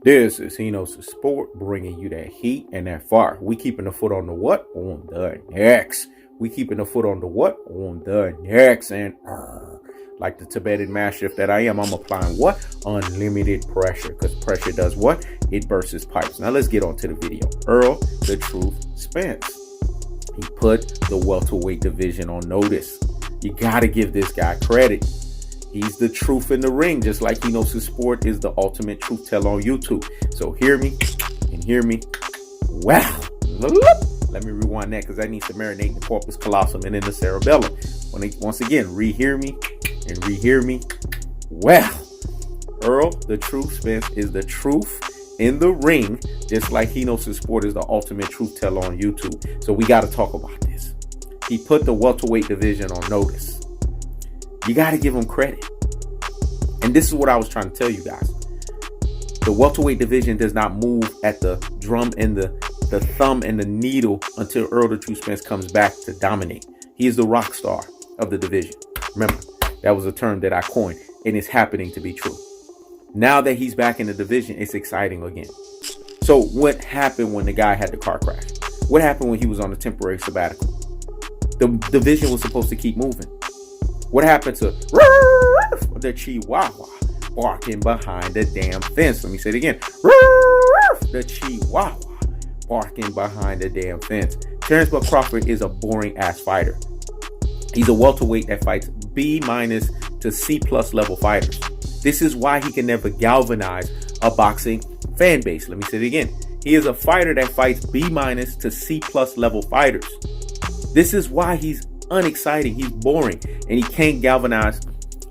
This is Hino's Sport, bringing you that heat and that fire. We keeping the foot on the what? On the necks. We keeping the foot on the what? On the necks. And like the Tibetan Mastiff that I am, I'm applying what? Unlimited pressure. Because pressure does what? It bursts pipes. Now let's get on to the video. Errol, the Truth Spence. He put the welterweight division on notice. You got to give this guy credit. He's the truth in the ring, just like he knows his sport is the ultimate truth teller on YouTube. So hear me and hear me. Wow. Let me rewind that because I need to marinate in the corpus callosum and in the cerebellum. Once again, rehear me and rehear me. Wow. Errol, the Truth Spence, is the truth in the ring, just like he knows his sport is the ultimate truth teller on YouTube. So we got to talk about this. He put the welterweight division on notice. You got to give him credit. And this is what I was trying to tell you guys. The welterweight division does not move at the drum and the thumb and the needle until Errol the Truth Spence comes back to dominate. He is the rock star of the division. Remember, that was a term that I coined, and it's happening to be true. Now that he's back in the division, it's exciting again. So what happened when the guy had the car crash? What happened when he was on a temporary sabbatical? The division was supposed to keep moving. What happened to the Chihuahua barking behind the damn fence? Let me say it again. The Chihuahua barking behind the damn fence. Terence Crawford is a boring ass fighter. He's a welterweight that fights B- to C+ level fighters. This is why he can never galvanize a boxing fan base. Let me say it again. He is a fighter that fights B- to C+ level fighters. This is why he's unexciting. He's boring, and he can't galvanize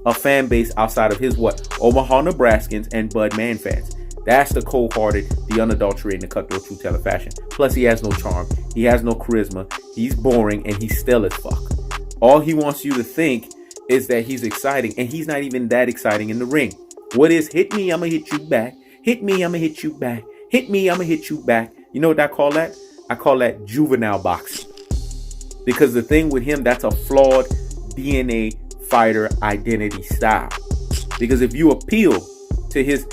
a fan base outside of his what? Omaha Nebraskans and Bud Man fans. That's the cold-hearted, the unadulterated, and the cutthroat truth teller fashion. Plus, he has no charm. He has no charisma. He's boring, and he's still as fuck. All he wants you to think is that he's exciting, and he's not even that exciting in the ring. What is hit me, I'ma hit you back. Hit me, I'ma hit you back. Hit me, I'ma hit you back. You know what I call that? I call that juvenile boxing. Because the thing with him, that's a flawed DNA fighter identity style. Because if you appeal to his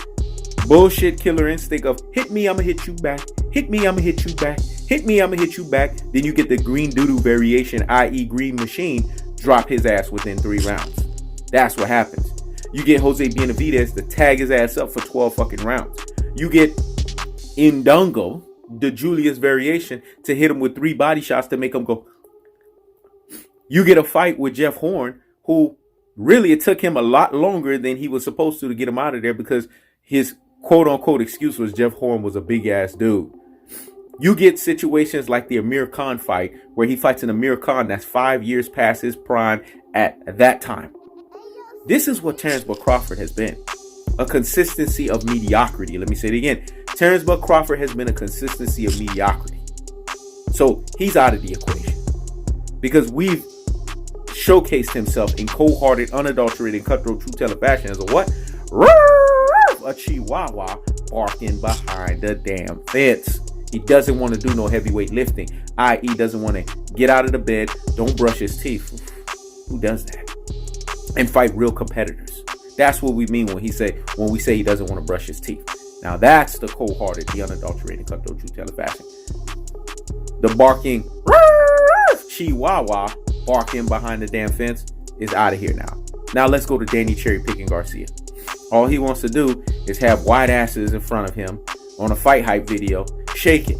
bullshit killer instinct of hit me, I'ma hit you back. Hit me, I'ma hit you back. Hit me, I'ma hit you back. Then you get the green doodoo variation, i.e. Green Machine, drop his ass within 3 rounds. That's what happens. You get Jose Benavidez to tag his ass up for 12 fucking rounds. You get Indungo, the Julius variation, to hit him with 3 body shots to make him go. You get a fight with Jeff Horn, who really it took him a lot longer than he was supposed to get him out of there because his quote-unquote excuse was Jeff Horn was a big-ass dude. You get situations like the Amir Khan fight where he fights an Amir Khan that's 5 years past his prime at that time. This is what Terence Crawford has been. A consistency of mediocrity. Let me say it again. Terence Crawford has been a consistency of mediocrity. So he's out of the equation. Because we've showcased himself in cold-hearted, unadulterated, cutthroat, truth teller fashion as a what? A Chihuahua barking behind the damn fence. He doesn't want to do no heavyweight lifting, i.e. doesn't want to get out of the bed, don't brush his teeth. Who does that? And fight real competitors. That's what we mean when we say he doesn't want to brush his teeth. Now that's the cold-hearted, the unadulterated, cutthroat, truth teller fashion. The barking Chihuahua barking behind the damn fence is out of here now. Now let's go to Danny Cherry Picking Garcia. All he wants to do is have white asses in front of him on a fight hype video, shake it.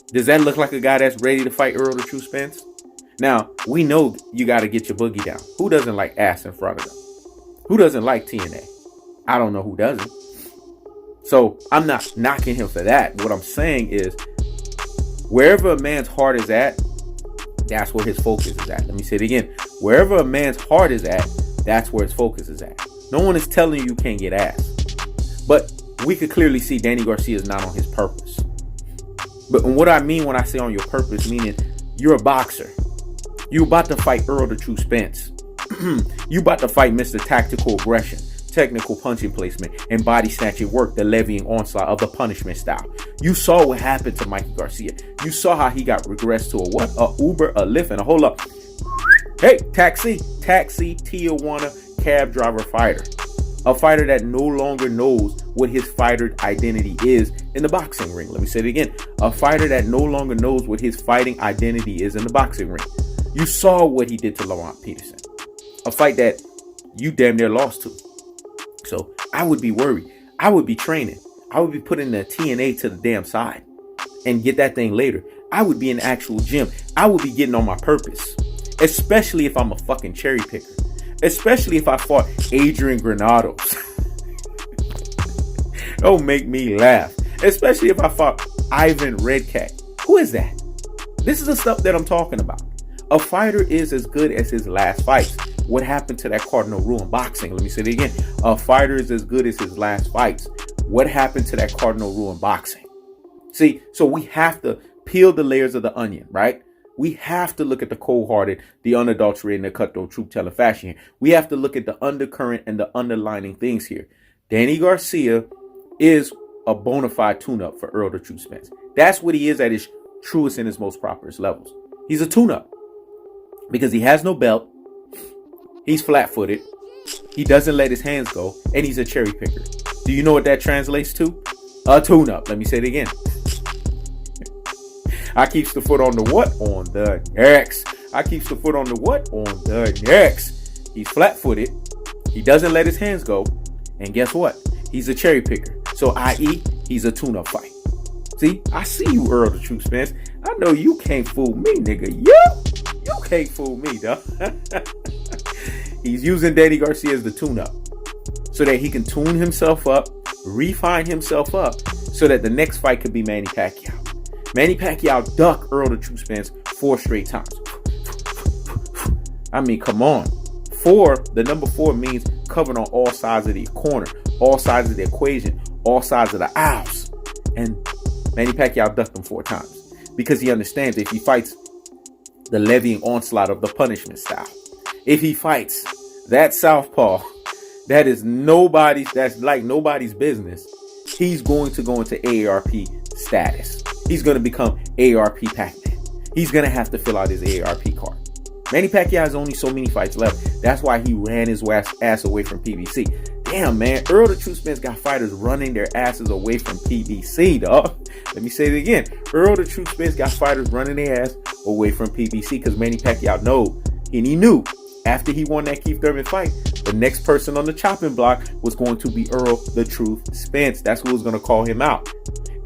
Does that look like a guy that's ready to fight Errol the Truth Spence? Now, we know you got to get your boogie down. Who doesn't like ass in front of them? Who doesn't like TNA? I don't know who doesn't. So I'm not knocking him for that. What I'm saying is, wherever a man's heart is at, that's where his focus is at. Let me say it again. Wherever a man's heart is at, that's where his focus is at. No one is telling you can't get ass. But we could clearly see Danny Garcia is not on his purpose. But what I mean when I say on your purpose, meaning you're a boxer. You about to fight Errol the Truth Spence. You about to fight Mr. Tactical Aggression, technical punching placement, and body snatching work, the levying onslaught of the punishment style. You saw what happened to Mikey Garcia. You saw how he got regressed to a what? A Uber, a Lyft, and a hold up. Hey, taxi, Tijuana cab driver fighter. A fighter that no longer knows what his fighter identity is in the boxing ring. Let me say it again. A fighter that no longer knows what his fighting identity is in the boxing ring. You saw what he did to Lamont Peterson. A fight that you damn near lost to. So I would be worried. I would be training. I would be putting the TNA to the damn side and get that thing later. I would be in the actual gym. I would be getting on my purpose. Especially if I'm a fucking cherry picker. Especially if I fought Adrian Granados. Don't make me laugh. Especially if I fought Ivan Redcat. Who is that? This is the stuff that I'm talking about. A fighter is as good as his last fights. What happened to that Cardinal Rule in boxing? Let me say it again. A fighter is as good as his last fights. What happened to that Cardinal Rule in boxing? See, so we have to peel the layers of the onion, right? We have to look at the cold-hearted, the unadulterated, and the cutthroat truth-telling fashion here. We have to look at the undercurrent and the underlining things here. Danny Garcia is a bona fide tune-up for Errol the Truth Spence. That's what he is at his truest and his most properest levels. He's a tune-up because he has no belt. He's flat-footed. He doesn't let his hands go, and he's a cherry picker. Do you know what that translates to? A tune-up. Let me say it again. I keeps the foot on the what? On the necks. I keeps the foot on the what? On the necks. He's flat-footed. He doesn't let his hands go. And guess what? He's a cherry picker. So, i.e., he's a tune-up fight. See? I see you, Errol the Truth Spence. I know you can't fool me, nigga. You can't fool me, dog. He's using Danny Garcia as the tune-up so that he can tune himself up, refine himself up, so that the next fight could be Manny Pacquiao. Manny Pacquiao ducked Errol the Truth Spence 4 straight times. I mean, come on. 4, the number 4 means covered on all sides of the corner, all sides of the equation, all sides of the aisles. And Manny Pacquiao ducked him 4 times because he understands if he fights the levying onslaught of the punishment style, if he fights that southpaw, that's like nobody's business, he's going to go into AARP status. He's going to become AARP Pac-Man. He's going to have to fill out his AARP card. Manny Pacquiao has only so many fights left. That's why he ran his ass away from PBC. Damn, man. Errol the Truth Spence got fighters running their asses away from PBC, dog. Let me say it again. Errol the Truth Spence got fighters running their ass away from PBC because Manny Pacquiao knew after he won that Keith Thurman fight, the next person on the chopping block was going to be Errol the Truth Spence. That's who was going to call him out.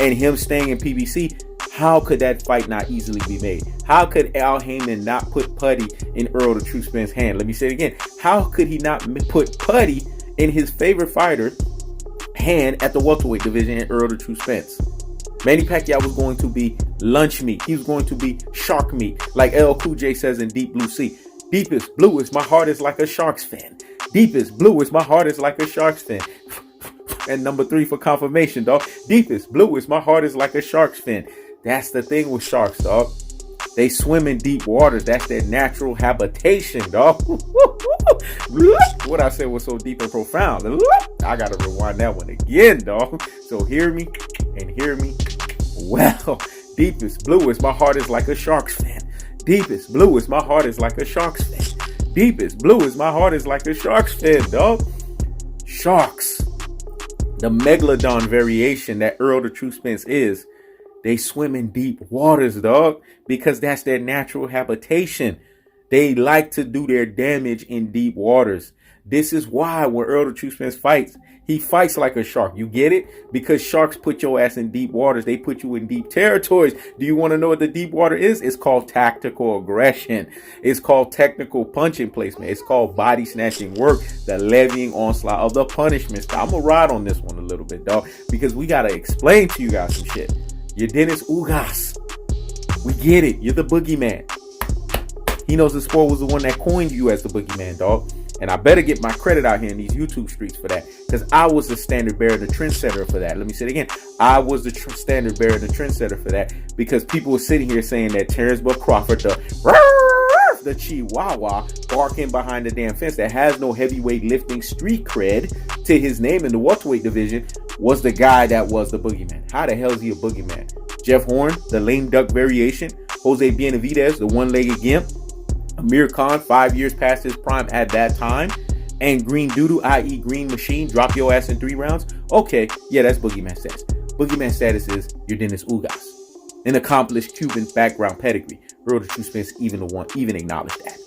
And him staying in PBC, how could that fight not easily be made? How could Al Heyman not put putty in Errol the Truth Spence's hand? Let me say it again. How could he not put putty in his favorite fighter hand at the welterweight division in Errol the Truth Spence? Manny Pacquiao was going to be lunch meat. He was going to be shark meat, like LL Cool J says in Deep Blue Sea. Deepest bluest, my heart is like a shark's fin. Deepest bluest, my heart is like a shark's fin. And number 3 for confirmation, dog. Deepest bluest, my heart is like a shark's fin. That's the thing with sharks, dog. They swim in deep waters. That's their natural habitation, dog. What I said was so deep and profound. I gotta rewind that one again, dog. So hear me and hear me well. Deepest bluest, my heart is like a shark's fin. Deepest bluest, my heart is like a shark's fin. Deepest bluest, my heart is like a shark's fin, dog. Sharks, the megalodon variation that Errol the Truth Spence is, they swim in deep waters, dog, because that's their natural habitation. They like to do their damage in deep waters. This is why when Errol the Truth Spence fights, he fights like a shark. You get it? Because sharks put your ass in deep waters. They put you in deep territories. Do you want to know what the deep water is? It's called tactical aggression. It's called technical punching placement. It's called body snatching work, the levying onslaught of the punishment style. I'm going to ride on this one a little bit, dog, because we got to explain to you guys some shit. You're Dennis Ugas. We get it. You're the boogeyman. He knows the sport was the one that coined you as the boogeyman, dog. And I better get my credit out here in these YouTube streets for that, because I was the standard bearer, the trendsetter for that. Let me say it again. I was the standard bearer, the trendsetter for that, because people were sitting here saying that Terence Crawford, the Chihuahua, barking behind the damn fence that has no heavyweight lifting street cred to his name in the welterweight division, was the guy that was the boogeyman. How the hell is he a boogeyman? Jeff Horn, the lame duck variation. Jose Benavidez, the one-legged gimp. Amir Khan, 5 years past his prime at that time. and green doodoo, i.e. green machine, drop your ass in 3 rounds, okay, yeah, that's boogeyman status. Boogeyman status is your Dennis Ugas, an accomplished Cuban background pedigree. Earl the True Spence even acknowledged that.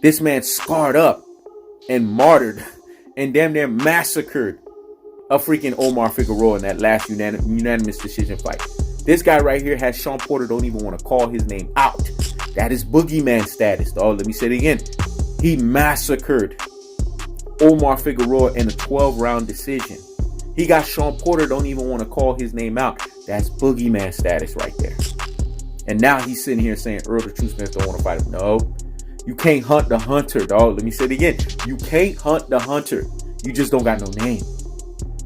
This man scarred up and martyred and damn near massacred a freaking Omar Figueroa in that last unanimous decision fight. This guy right here has Sean Porter don't even want to call his name out. That is boogeyman status, dog. Let me say it again. He massacred Omar Figueroa in a 12-round decision. He got Sean Porter don't even want to call his name out. That's boogeyman status right there. And now he's sitting here saying Earl the True Spence don't want to fight him. No, you can't hunt the hunter, dog. Let me say it again. You can't hunt the hunter. You just don't got no name.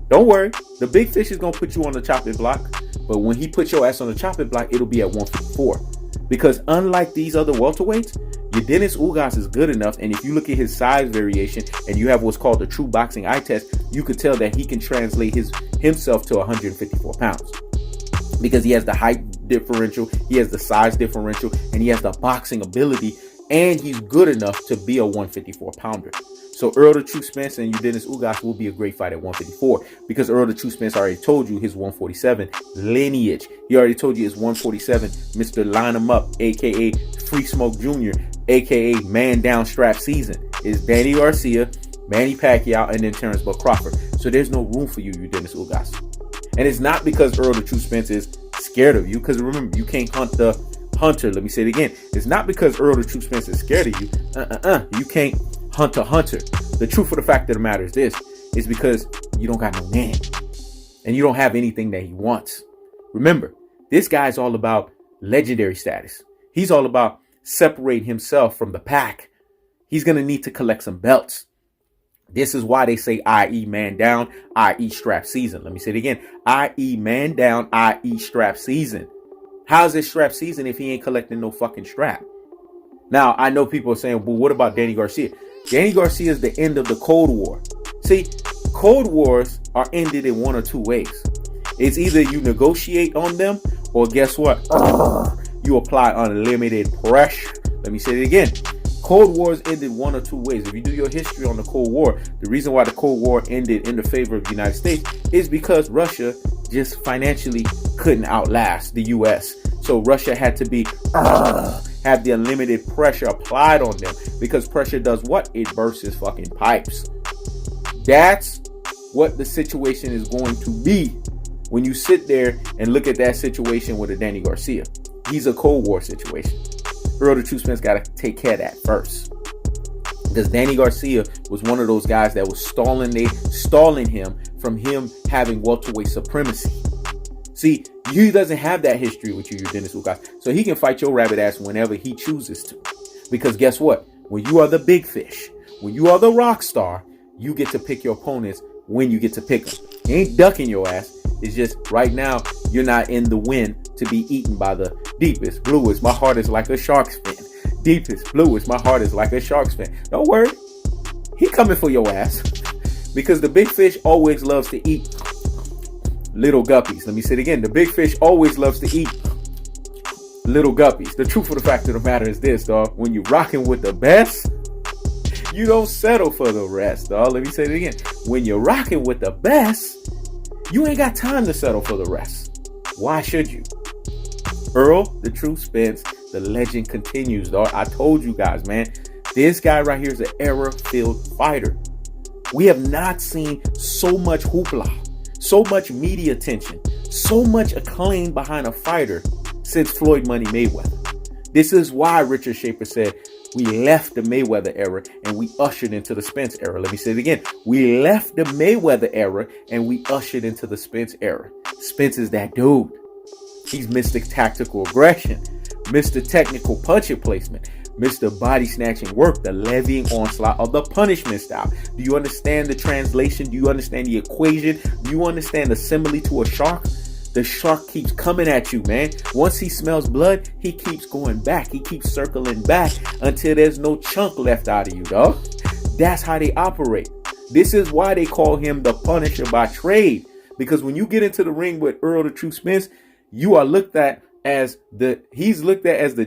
Don't worry. The big fish is going to put you on the chopping block. But when he puts your ass on the chopping block, it'll be at 154. Because unlike these other welterweights, your Dennis Ugas is good enough. And if you look at his size variation and you have what's called the true boxing eye test, you could tell that he can translate himself to 154 pounds. Because he has the height differential, he has the size differential, and he has the boxing ability. And he's good enough to be a 154 pounder. So Earl the True Spence and Dennis Ugas will be a great fight at 154 because Earl the True Spence already told you his 147 lineage. He already told you his 147, Mr. Line 'em Up, a.k.a. Free Smoke Jr., a.k.a. Man Down Strap Season, is Danny Garcia, Manny Pacquiao, and then Terence Crawford. So there's no room for you Dennis Ugas. And it's not because Earl the True Spence is scared of you, because remember, you can't hunt the hunter. Let me say it again. It's not because Earl the True Spence is scared of you. You can't hunt a hunter. The truth of the fact of the matter is this, is because you don't got no name and you don't have anything that he wants. Remember, this guy's all about legendary status. He's all about separating himself from the pack. He's going to need to collect some belts. This is why they say i.e. man down, i.e. strap season. Let me say it again. i.e. man down, i.e. strap season. How's it strap season if he ain't collecting no fucking strap? Now, I know people are saying, well, what about Danny Garcia? Danny Garcia is the end of the Cold War. See, Cold Wars are ended in one or two ways. It's either you negotiate on them or guess what? You apply unlimited pressure. Let me say it again. Cold Wars ended one or two ways. If you do your history on the Cold War, the reason why the Cold War ended in the favor of the United States is because Russia just financially couldn't outlast the U.S. So Russia had to have the unlimited pressure applied on them because pressure does what? It bursts fucking pipes. That's what the situation is going to be when you sit there and look at that situation with a Danny Garcia. He's a Cold War situation. Earl the True Spence got to take care of that first. Because Danny Garcia was one of those guys that was stalling him from him having welterweight supremacy. See, he doesn't have that history with you, Dennis Ugas. So he can fight your rabbit ass whenever he chooses to. Because guess what? When you are the big fish, when you are the rock star, you get to pick your opponents when you get to pick them. You ain't ducking your ass. It's just right now, you're not in the wind to be eaten by the deepest, bluest. My heart is like a shark's fin. Deepest, bluest. My heart is like a shark's fin. Don't worry. He coming for your ass. Because the big fish always loves to eat little guppies. Let me say it again. The big fish always loves to eat little guppies. The truth of the fact of the matter is this, dog. When you're rocking with the best, you don't settle for the rest, dog. Let me say it again. When you're rocking with the best, you ain't got time to settle for the rest. Why should you? Earl the True Spence, the legend continues, dog. I told you guys, man. This guy right here is an era-filled fighter. We have not seen so much hoopla, so much media attention, so much acclaim behind a fighter since Floyd Money Mayweather. This is why Richard Schaefer said we left the Mayweather era and we ushered into the Spence era. Let me say it again. We left the Mayweather era and we ushered into the Spence era. Spence is that dude. He's Mr. Tactical Aggression, Mr. Technical Puncher Placement, Mr. Body Snatching Work, the levying onslaught of the punishment style. Do you understand the translation? Do you understand the equation? Do you understand the simile to a shark? The shark keeps coming at you, man. Once he smells blood, he keeps going back. He keeps circling back until there's no chunk left out of you, dog. That's how they operate. This is why they call him the Punisher by trade. Because when you get into the ring with Earl the True Spence, you are looked at as the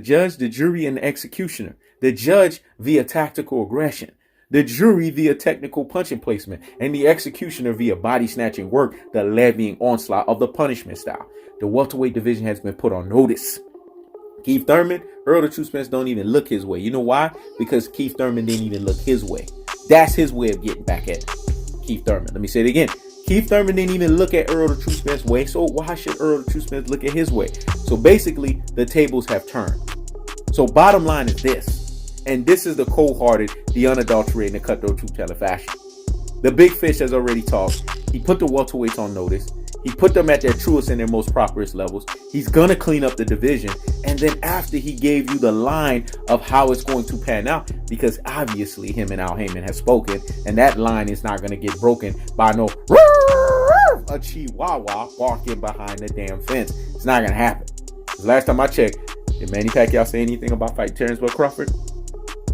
judge, the jury, and the executioner. The judge via tactical aggression. the jury via technical punching placement, and the executioner via body snatching work, the levying onslaught of the punishment style. The welterweight division has been put on notice. Keith Thurman, Errol the True Spence don't even look his way. You know why? Because Keith Thurman didn't even look his way. That's his way of getting back at Keith Thurman. Let me say it again. Keith Thurman didn't even look at Errol the True Spence way, so why should Errol the True Spence look at his way? So basically, the tables have turned. So bottom line is this, and this is the cold-hearted, the unadulterated, and the cutthroat truth-telling fashion. The big fish has already talked. He put the welterweights on notice. He put them at their truest and their most prosperous levels. He's going to clean up the division. And then after he gave you the line of how it's going to pan out, because obviously him and Al Heyman have spoken, and that line is not going to get broken by no a chihuahua walking behind the damn fence. It's not going to happen. Last time I checked, did Manny Pacquiao say anything about fighting Terence Crawford?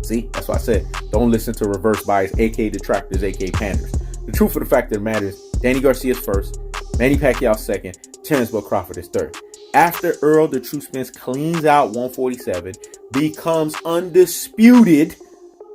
See, that's why I said, don't listen to reverse bias, aka detractors, aka panders. The truth of the fact of the matter is, Danny Garcia's first, Manny Pacquiao second, Terence Crawford is third. After Errol the True Spence cleans out 147, becomes undisputed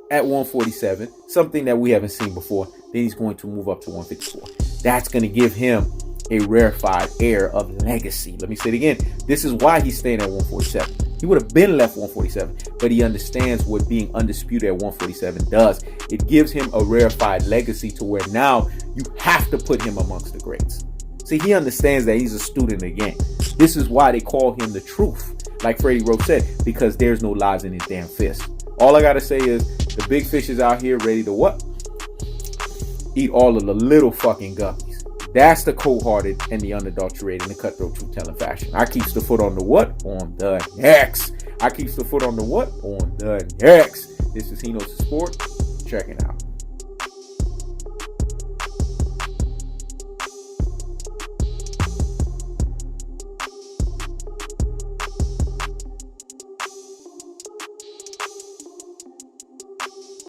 at 147, something that we haven't seen before, then he's going to move up to 154. That's going to give him a rarefied air of legacy. Let me say it again. This is why he's staying at 147. He would have been left 147, but he understands what being undisputed at 147 does. It gives him a rarefied legacy to where now you have to put him amongst the greats. See, he understands that he's a student of the game. This is why they call him the truth. Like Freddie Roach said, because there's no lies in his damn fist. All I got to say is the big fish is out here ready to what? Eat all of the little fucking guppies. That's the cold-hearted and the unadulterated and the cutthroat truth-telling fashion. I keeps the foot on the what? On the next. I keeps the foot on the what? On the next. This is He Knows the Sport. Checking out.